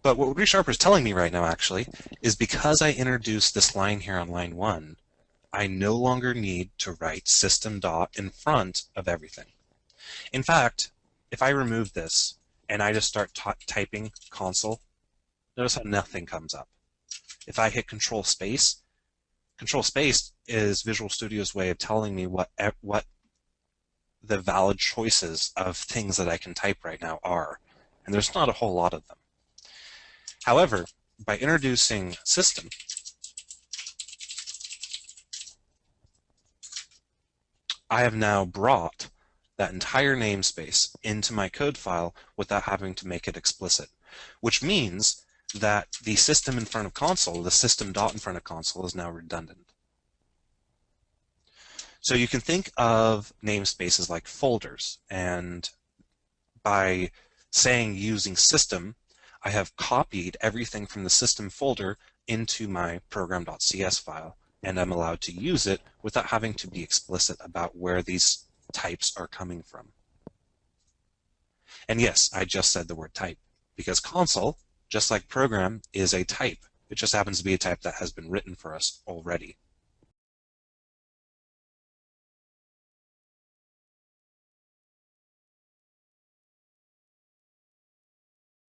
But what ReSharper is telling me right now, actually, is because I introduced this line here on line 1, I no longer need to write system dot in front of everything. In fact, if I remove this and I just start typing console, notice how nothing comes up. If I hit Control Space is Visual Studio's way of telling me what the valid choices of things that I can type right now are. And there's not a whole lot of them. However, by introducing system, I have now brought that entire namespace into my code file without having to make it explicit, which means that the system in front of console, the system dot in front of console, is now redundant. So you can think of namespaces like folders, and by saying using system, I have copied everything from the system folder into my program.cs file, and I'm allowed to use it without having to be explicit about where these types are coming from. And yes, I just said the word type, because console, just like program, is a type. It just happens to be a type that has been written for us already.